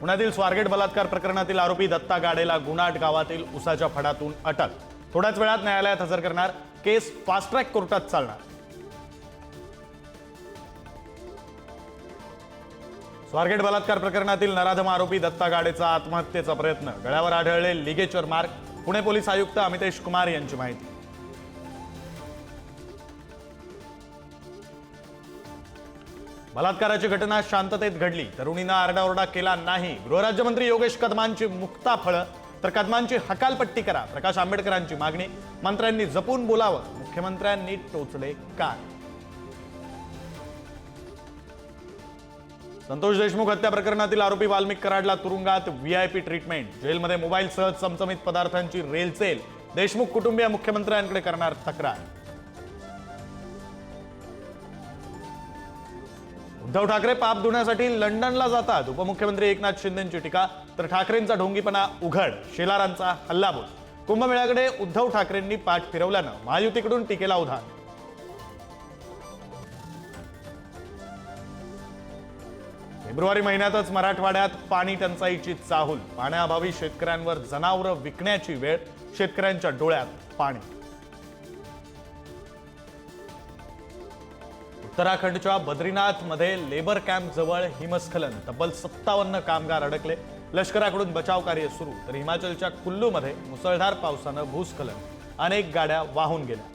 पुण्यातील स्वारगेट बलात्कार प्रकरणातील आरोपी दत्ता गाडेला गुणाट गावातील उसाच्या फडातून अटक। थोड्याच वेळात न्यायालयात हजर करणार। केस फास्ट ट्रॅक कोर्टात चालणार। स्वारगेट बलात्कार प्रकरणातील नराधम आरोपी दत्ता गाडेचा आत्महत्येचा प्रयत्न, गळ्यावर आढळले लिगेचर मार्क। पुणे पोलीस आयुक्त अमितेश कुमार यांची माहिती। बलात्काराची घटना शांततेत घडली, तरुणीनं आरडाओरडा केला नाही। गृहराज्यमंत्री योगेश कदमांची मुक्ताफळ, तर कदमांची हकालपट्टी करा, प्रकाश आंबेडकरांची मागणी। मंत्र्यांनी जपून बोलावं, मुख्यमंत्र्यांनी टोचले कान। संतोष देशमुख हत्या प्रकरणातील आरोपी वाल्मिक कराडला तुरुंगात व्हीआयपी ट्रीटमेंट। जेलमध्ये मोबाईलसह चमचमीत पदार्थांची रेलचेल। देशमुख कुटुंबीय मुख्यमंत्र्यांकडे करणार तक्रार। उद्धव ठाकरे पाप धुण्यासाठी लंडनला जातात, उपमुख्यमंत्री एकनाथ शिंदेंची टीका। तर ठाकरेंचा ढोंगीपणा उघड, शेलारांचा हल्लाबोल। कुंभमेळ्याकडे उद्धव ठाकरेंनी पाठ फिरवल्यानं महायुतीकडून टीकेला उधाण। फेब्रुवारी महिन्यातच मराठवाड्यात पाणी टंचाईची चाहूल। पाण्याअभावी शेतकऱ्यांवर जनावरं विकण्याची वेळ, शेतकऱ्यांच्या डोळ्यात पाणी। उत्तराखंडच्या बद्रीनाथमध्ये लेबर कॅम्प जवळ हिमस्खलन, तब्बल 57 कामगार अडकले। लष्कराकडून बचाव कार्य सुरू, तर हिमाचलच्या कुल्लूमध्ये मुसळधार पावसानं भूस्खलन, अनेक गाड्या वाहून गेल्या।